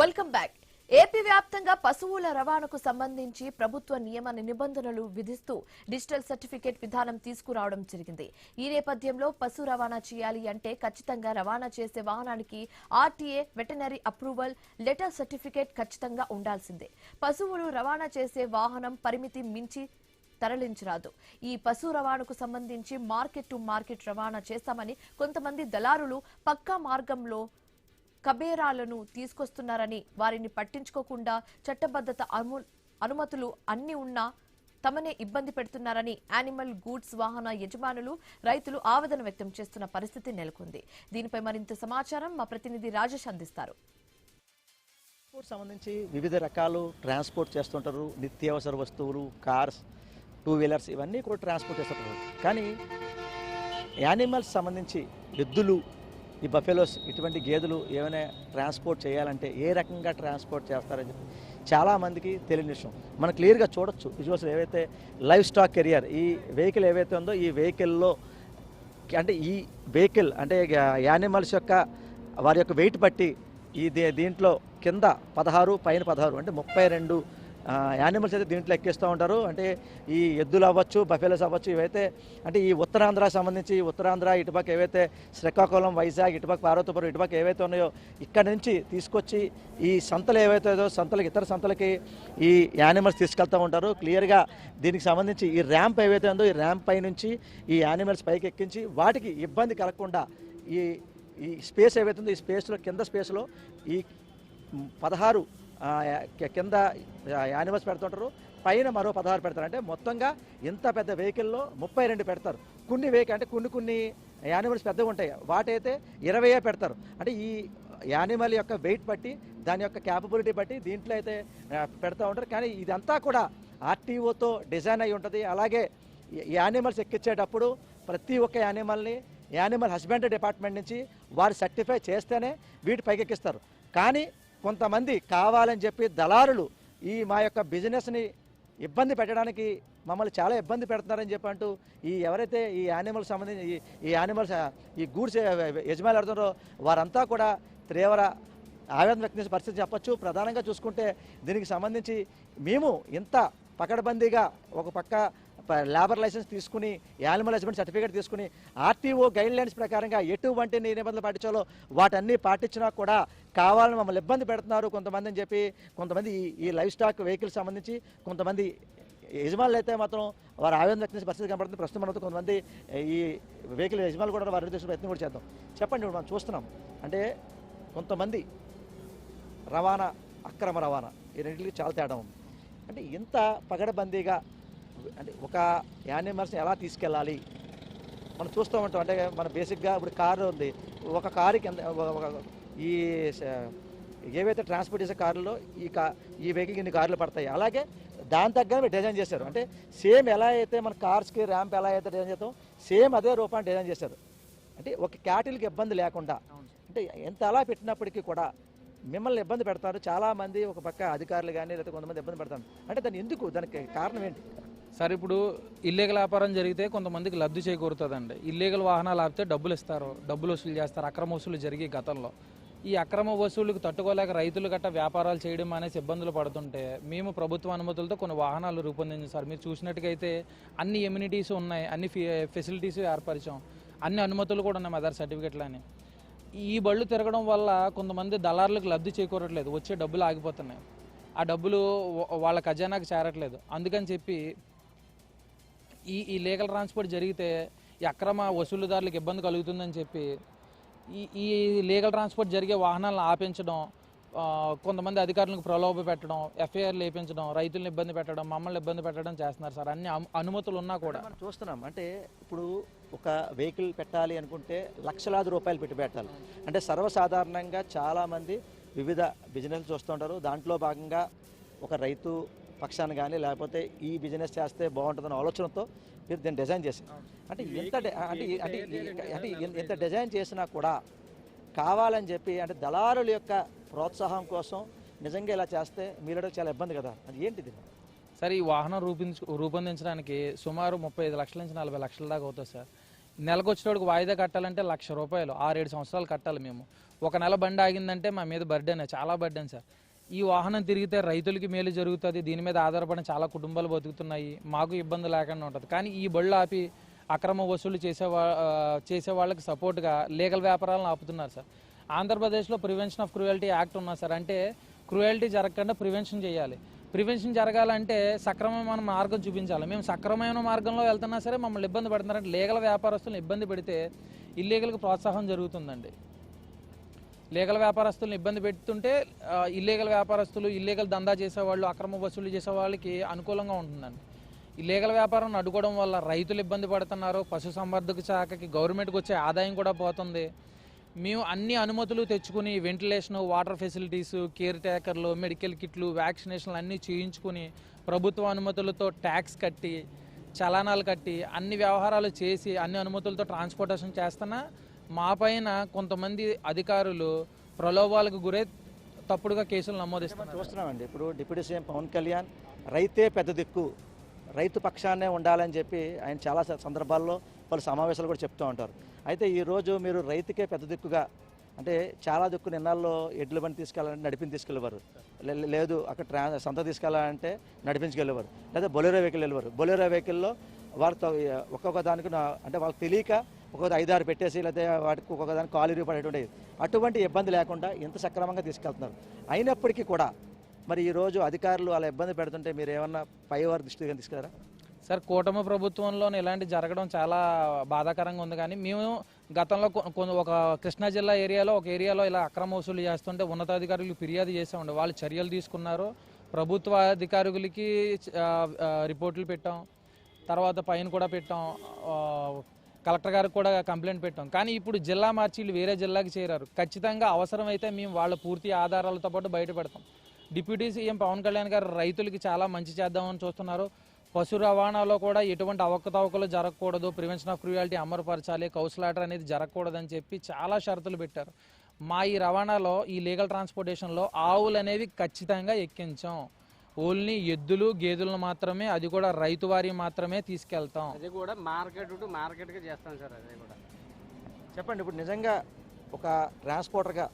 Welcome back. AP వ్యాప్తంగా పశువుల రవాణాకు సంబంధించి ప్రభుత్వ నియమ నిబంధనలు విధిస్తూ డిజిటల్ సర్టిఫికేట్ విధానం తీసుకురావడం జరిగింది. ఈ నేపథ్యంలో పశు రవాణా చేయాలి అంటే ఖచ్చితంగా రవాణా చేసే వాహనానికి RTA veterinary approval letter certificate ఖచ్చితంగా ఉండాల్సిందే. పశువులు రవాణా చేసే వాహనం పరిమితి మించి తరలించరాదు. ఈ పశు రవాణాకు సంబంధించి మార్కెట్ టు మార్కెట్ రవాణా చేస్తామని కొంతమంది దళారులు పక్కా మార్గంలో కబేరాలను తీసుకొస్తున్నారని, వారిని పట్టించుకోకుండా చట్టబద్ధత అనుమతులు అన్ని ఉన్నా తమనే ఇబ్బంది పెడుతున్నారని యానిమల్ గూడ్స్ వాహన యజమానులు, రైతులు ఆవేదన వ్యక్తం చేస్తున్న పరిస్థితి నెలకొంది. దీనిపై మరింత సమాచారం మా ప్రతినిధి రాజేష్ అందిస్తారు. సంబంధించి వివిధ రకాలు ట్రాన్స్పోర్ట్ చేస్తుంటారు. నిత్యావసర వస్తువులు, కార్స్, టూ వీలర్స్ ఇవన్నీ కూడా ట్రాన్స్పోర్ట్ చేస్తుంటారు. కానీ యానిమల్స్ సంబంధించి ఎద్దులు, ఈ బఫెలోస్, ఇటువంటి గేదెలు ఏమైనా ట్రాన్స్పోర్ట్ చేయాలంటే ఏ రకంగా ట్రాన్స్పోర్ట్ చేస్తారని చెప్పి చాలామందికి తెలియని విషయం. మనం క్లియర్గా చూడొచ్చు విజువల్స్. ఏవైతే లైవ్ స్టాక్ కెరియర్ ఈ వెహికల్ ఏవైతే ఉందో, ఈ వెహికల్లో అంటే ఈ వెహికల్ అంటే యానిమల్స్ యొక్క వారి యొక్క వెయిట్ బట్టి దీంట్లో కింద 16 పైన 16 అంటే 32 యానిమల్స్ అయితే దీంట్లో ఎక్కిస్తూ ఉంటారు. అంటే ఈ ఎద్దులు అవ్వచ్చు, బఫెలోస్ అవ్వచ్చు. ఇవైతే అంటే ఈ ఉత్తరాంధ్ర సంబంధించి ఉత్తరాంధ్ర ఇటుపక్క ఏవైతే శ్రీకాకుళం, వైజాగ్, ఇటుపక్క పార్వతీపురం ఇటుపక్క ఏవైతే ఉన్నాయో ఇక్కడ నుంచి తీసుకొచ్చి ఈ సంతలు ఏవైతే సంతలకి, ఇతర సంతలకి ఈ యానిమల్స్ తీసుకెళ్తూ ఉంటారు. క్లియర్గా దీనికి సంబంధించి ఈ ర్యాంప్ ఏవైతే ఉందో, ఈ ర్యాంప్ పై నుంచి ఈ యానిమల్స్ పైకి ఎక్కించి వాటికి ఇబ్బంది కలగకుండా ఈ స్పేస్ ఏవైతే ఉందో, ఈ స్పేస్లో కింద స్పేస్లో ఈ 16 కింద యానిమల్స్ పెడుతుంటారు, పైన మరో 16 పెడతారు. అంటే మొత్తంగా ఇంత పెద్ద వెహికల్లో 32 పెడతారు. కొన్ని వెహికల్ అంటే కొన్ని యానిమల్స్ పెద్దగా ఉంటాయి, వాటైతే 20 పెడతారు. అంటే ఈ యానిమల్ యొక్క వెయిట్ బట్టి, దాని యొక్క క్యాపబిలిటీ బట్టి దీంట్లో అయితే పెడతా ఉంటారు. కానీ ఇదంతా కూడా ఆర్టీఓతో డిజైన్ అయి ఉంటుంది. అలాగే యానిమల్స్ ఎక్కించేటప్పుడు ప్రతి ఒక్క యానిమల్ని యానిమల్ హస్బెండరీ డిపార్ట్మెంట్ నుంచి వారు సర్టిఫై చేస్తేనే వీటి పైకెక్కిస్తారు. కానీ కొంతమంది కావాలని చెప్పి దళారులు ఈ మా యొక్క బిజినెస్ని ఇబ్బంది పెట్టడానికి మమ్మల్ని చాలా ఇబ్బంది పెడుతున్నారని చెప్పి అంటూ ఎవరైతే ఈ యానిమల్స్ సంబంధించి ఈ యానిమల్స్ ఈ గూడ్స్ యజమానులు ఆడుతున్నారో వారంతా కూడా తీవ్ర ఆవేదన వ్యక్తం చేసే పరిస్థితి చెప్పచ్చు. ప్రధానంగా చూసుకుంటే దీనికి సంబంధించి మేము ఇంత పకడ్బందీగా ఒక పక్క లేబర్ లైసెన్స్ తీసుకుని, యానిమల్ హస్బెండ్ సర్టిఫికేట్ తీసుకుని ఆర్టీఓ గైడ్లైన్స్ ప్రకారంగా ఎటువంటి నిబంధనలు పాటించాలో వాటన్నీ పాటించినా కూడా కావాలని మమ్మల్ని ఇబ్బంది పెడుతున్నారు కొంతమంది అని చెప్పి కొంతమంది ఈ లైవ్ స్టాక్ వెహికల్ సంబంధించి కొంతమంది యజమానులు అయితే మాత్రం వారు ఆవేదన వ్యక్తం చేసే పరిస్థితి కనబడుతుంది. ప్రస్తుతం మనతో కొంతమంది ఈ వెహికల్ యజమానులు కూడా వారి చేసే ప్రయత్నం కూడా చేద్దాం. చెప్పండి, ఇప్పుడు మనం చూస్తున్నాం అంటే కొంతమంది రవాణా, అక్రమ రవాణా, ఈ రెండింటికి చాలా తేడా ఉంది. అంటే ఇంత పగడబందీగా అంటే ఒక యానిమల్స్ని ఎలా తీసుకెళ్ళాలి మనం చూస్తూ ఉంటాం. అంటే మన బేసిక్గా ఇప్పుడు కారు ఉంది, ఒక కారుకి ఈ ఏవైతే ట్రాన్స్పోర్ట్ చేసే కారులో ఈ వెహికల్కి ఇన్ని కార్లు పడతాయి. అలాగే దాని తగ్గ డిజైన్ చేశారు. అంటే సేమ్ ఎలా అయితే మన కార్స్కి ర్యాంప్ ఎలా అయితే డిజైన్ చేస్తాం, సేమ్ అదే రూపాన్ని డిజైన్ చేశారు. అంటే ఒక క్యాటిల్కి ఇబ్బంది లేకుండా, అంటే ఎంత అలా పెట్టినప్పటికీ కూడా మిమ్మల్ని ఇబ్బంది పెడతారు చాలామంది. ఒక పక్క అధికారులు కానీ లేదా కొంతమంది ఇబ్బంది పెడతారు. అంటే దాన్ని ఎందుకు, దానికి కారణం ఏంటి సార్? ఇప్పుడు ఇల్లీగల్ వ్యాపారం జరిగితే కొంతమందికి లబ్ధి చేకూరుతుందండి. ఇల్లీగల్ వాహనాలు ఆపితే డబ్బులు ఇస్తారు, డబ్బులు వసూలు చేస్తారు. అక్రమ వసూలు జరిగి గతంలో ఈ అక్రమ వసూళ్ళకి తట్టుకోలేక రైతులు గట్ట వ్యాపారాలు చేయడం అనేసి ఇబ్బందులు పడుతుంటే మేము ప్రభుత్వ అనుమతులతో కొన్ని వాహనాలు రూపొందించాం సార్. మీరు చూసినట్టుగైతే అన్ని ఎమ్యూనిటీస్ ఉన్నాయి, అన్ని ఫెసిలిటీస్ ఏర్పరిచాం, అన్ని అనుమతులు కూడా ఉన్నాయి, మదర్ సర్టిఫికెట్లు అని. ఈ బళ్ళు తిరగడం వల్ల కొంతమంది దళారులకు లబ్ధి చేకూరట్లేదు, వచ్చే డబ్బులు ఆగిపోతున్నాయి, ఆ డబ్బులు వాళ్ళ ఖజానాకు చేరట్లేదు. అందుకని చెప్పి ఈ లీగల్ ట్రాన్స్పోర్ట్ జరిగితే ఈ అక్రమ వసూలుదారులకు ఇబ్బంది కలుగుతుందని చెప్పి ఈ లీగల్ ట్రాన్స్పోర్ట్ జరిగే వాహనాలను ఆపించడం, కొంతమంది అధికారులకు ప్రలోభ పెట్టడం, ఎఫ్ఐఆర్లు వేయించడం, రైతులను ఇబ్బంది పెట్టడం, మమ్మల్ని ఇబ్బంది పెట్టడం చేస్తున్నారు సార్. అన్ని అనుమతులు ఉన్నా కూడా మనం చూస్తున్నాం. అంటే ఇప్పుడు ఒక వెహికల్ పెట్టాలి అనుకుంటే లక్షలాది రూపాయలు పెట్టి పెట్టాలి. అంటే సర్వసాధారణంగా చాలామంది వివిధ బిజినెస్ చూస్తుంటారు. దాంట్లో భాగంగా ఒక రైతు పక్షాన్ని కానీ లేకపోతే ఈ బిజినెస్ చేస్తే బాగుంటుందన్న ఆలోచనతో మీరు దీన్ని డిజైన్ చేశారు. అంటే ఎంత డిజైన్ చేసినా కూడా కావాలని చెప్పి అంటే దళారుల యొక్క ప్రోత్సాహం కోసం నిజంగా ఇలా చేస్తే మీరు చాలా ఇబ్బంది కదా, అది ఏంటిది సార్? ఈ వాహనం రూపొందించడానికి సుమారు 35 లక్షల నుంచి 40 లక్షల దాకా అవుతుంది సార్. నెలకు వచ్చేటోడికి వాయిదా కట్టాలంటే ₹1,00,000 6-7 సంవత్సరాలు కట్టాలి మేము. ఒక నెల బండి ఆగిందంటే మా మీద బర్డెన్, చాలా బర్డెన్ సార్. ఈ వాహనం తిరిగితే రైతులకి మేలు జరుగుతుంది, దీని మీద ఆధారపడిన చాలా కుటుంబాలు బతుకుతున్నాయి, మాకు ఇబ్బంది లేకుండా ఉంటుంది. కానీ ఈ బళ్ళు ఆపి అక్రమ వసూలు చేసే వాళ్ళకి సపోర్ట్గా లీగల్ వ్యాపారాలను ఆపుతున్నారు సార్. ఆంధ్రప్రదేశ్లో ప్రివెన్షన్ ఆఫ్ క్రూయల్టీ యాక్ట్ ఉన్నా సార్. అంటే క్రూయల్టీ జరగకుండా ప్రివెన్షన్ చేయాలి. ప్రివెన్షన్ జరగాలంటే సక్రమమైన మార్గం చూపించాలి. మేము సక్రమమైన మార్గంలో వెళ్తున్నా సరే మమ్మల్ని ఇబ్బంది పెడుతున్నారంటే లీగల్ వ్యాపారస్తులను ఇబ్బంది పెడితే ఇల్లీగల్కి ప్రోత్సాహం జరుగుతుందండి. లీగల్ వ్యాపారస్తులను ఇబ్బంది పెడుతుంటే ఇల్లీగల్ వ్యాపారస్తులు, ఇల్లీగల్ దందా చేసేవాళ్ళు, అక్రమ వసూలు చేసే వాళ్ళకి అనుకూలంగా ఉంటుందండి. ఈ లీగల్ వ్యాపారం అడ్డుకోవడం వల్ల రైతులు ఇబ్బంది పడుతున్నారు, పశుసంవర్ధక శాఖకి గవర్నమెంట్కి వచ్చే ఆదాయం కూడా పోతుంది. మేము అన్ని అనుమతులు తెచ్చుకుని వెంటిలేషను, వాటర్ ఫెసిలిటీస్, కేర్ టేకర్లు, మెడికల్ కిట్లు, వ్యాక్సినేషన్లు అన్నీ చేయించుకుని ప్రభుత్వ అనుమతులతో ట్యాక్స్ కట్టి, చలానాలు కట్టి, అన్ని వ్యవహారాలు చేసి అన్ని అనుమతులతో ట్రాన్స్పోర్టేషన్ చేస్తున్నా మా పైన కొంతమంది అధికారులు ప్రలోభాలకు గురై తప్పుడుగా కేసులు నమోదిస్తున్నారు. చూస్తున్నామండి. ఇప్పుడు డిప్యూటీ సీఎం పవన్ కళ్యాణ్ రైతే పెద్ద దిక్కు, రైతు పక్షాన్నే ఉండాలని చెప్పి ఆయన చాలా సందర్భాల్లో పలు సమావేశాలు కూడా చెప్తూ ఉంటారు. అయితే ఈరోజు మీరు రైతుకే పెద్ద దిక్కుగా, అంటే చాలా దిక్కు నిన్నాల్లో ఎడ్ల బండి తీసుకెళ్ళాలంటే నడిపించి తీసుకెళ్ళేవారు, లేదు అక్కడ సంత తీసుకెళ్ళాలంటే నడిపించుకెళ్ళేవారు, లేదా బొలెరో వెహికల్ వెళ్ళేవారు. బొలెరో వెహికల్లో వారితో ఒక్కొక్క దానికి అంటే వాళ్ళకి తెలియక ఒక్కొక్క 5-6 పెట్టేసి, లేకపోతే వాటికి ఒక్కొక్క దానికి కాలు ఇరిగిపడేటువంటి అటువంటి ఇబ్బంది లేకుండా ఇంత సక్రమంగా తీసుకెళ్తున్నారు. అయినప్పటికీ కూడా మరి ఈరోజు అధికారులు అలా ఇబ్బంది పెడుతుంటే మీరు ఏమన్నా పైవారి దృష్టిగా తీసుకెళ్ళారా? సార్, కూటమి ప్రభుత్వంలో ఇలాంటి జరగడం చాలా బాధాకరంగా ఉంది. కానీ మేము గతంలో ఒక కృష్ణా జిల్లా ఏరియాలో ఒక ఏరియాలో ఇలా అక్రమ వసూలు చేస్తుంటే ఉన్నతాధికారులకు ఫిర్యాదు చేసామండి. వాళ్ళు చర్యలు తీసుకున్నారు. ప్రభుత్వ అధికారులకి రిపోర్టులు పెట్టాం, తర్వాత పైన కూడా పెట్టాం, కలెక్టర్ గారికి కూడా కంప్లైంట్ పెట్టాం. కానీ ఇప్పుడు జిల్లా మార్చి వీళ్ళు వేరే జిల్లాకి చేరారు. ఖచ్చితంగా అవసరమైతే మేము వాళ్ళ పూర్తి ఆధారాలతో పాటు బయట పెడతాం. డిప్యూటీ సీఎం పవన్ కళ్యాణ్ గారు రైతులకి చాలా మంచి చేద్దామని చూస్తున్నారు. పశు రవాణాలో కూడా ఎటువంటి అవకతవకలు జరగకూడదు, ప్రివెన్షన్ ఆఫ్ క్రూయాలిటీ అమలుపరచాలి, కౌస్లాటర్ అనేది జరగకూడదని చెప్పి చాలా షరతులు పెట్టారు. మా ఈ రవాణాలో, ఈ లీగల్ ట్రాన్స్పోర్టేషన్లో ఆవులు అనేవి ఖచ్చితంగా ఎక్కించాం. ఓన్లీ ఎద్దులు, గేదెలను మాత్రమే, అది కూడా రైతు వారి మాత్రమే తీసుకెళ్తాం. అది కూడా మార్కెట్ టు మార్కెట్గా చేస్తాం సార్. అది కూడా చెప్పండి. ఇప్పుడు నిజంగా ఒక ట్రాన్స్పోర్టర్గా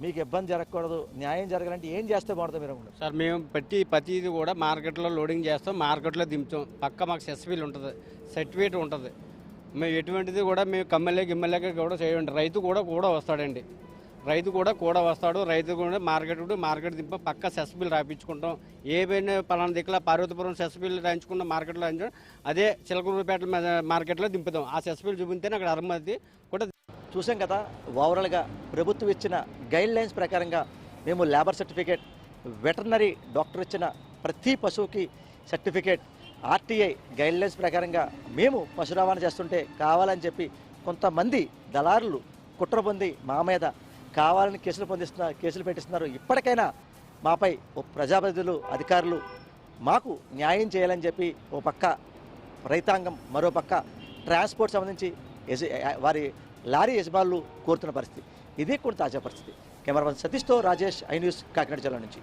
మీకు ఇబ్బంది జరగకూడదు, న్యాయం జరగాలంటే ఏం చేస్తే బాగుంటుంది మీరు? సార్, మేము ప్రతిది కూడా మార్కెట్లో లోడింగ్ చేస్తాం, మార్కెట్లో దింపుతాం. పక్క మాకు సెస్ఫీల్ ఉంటుంది, సర్టిఫికేట్ ఉంటుంది. మేము ఎటువంటిది కూడా మేము గిమ్మెల్యేకి కూడా చేయండి. రైతు కూడా వస్తాడండి. రైతు కూడా వస్తాడు. రైతు కూడా మార్కెట్ దింప పక్క సెస్బిల్ రాయించుకుంటాం. ఏమైనా పలానా దిక్కుల పార్వతీపురం సెస్బిల్ రాయించుకున్న మార్కెట్లో రాయించుకుంటాం, అదే చిలకలూరుపేట మార్కెట్లో దింపుతాం. ఆ సెస్బిల్ చూపిస్తేనే అక్కడ అనుమతి కూడా. చూసాం కదా, ఓవరాల్గా ప్రభుత్వం ఇచ్చిన గైడ్ లైన్స్ ప్రకారంగా మేము లేబర్ సర్టిఫికేట్, వెటర్నరీ డాక్టర్ ఇచ్చిన ప్రతి పశువుకి సర్టిఫికేట్, ఆర్టీఐ గైడ్ లైన్స్ ప్రకారంగా మేము పశు రవాణా చేస్తుంటే కావాలని చెప్పి కొంతమంది దళారులు కుట్ర పొంది మా మీద కావాలని కేసులు పెట్టిస్తున్నారు. ఇప్పటికైనా మాపై ఓ ప్రజాప్రతినిధులు, అధికారులు మాకు న్యాయం చేయాలని చెప్పి ఓ పక్క రైతాంగం, మరో పక్క ట్రాన్స్పోర్ట్ సంబంధించి వారి లారీ యజమానులు కోరుతున్న పరిస్థితి. ఇది కూడా తాజా పరిస్థితి. కెమెరామెన్ సతీష్తో రాజేష్, ఐ న్యూస్, కాకినాడ జిల్లా నుంచి.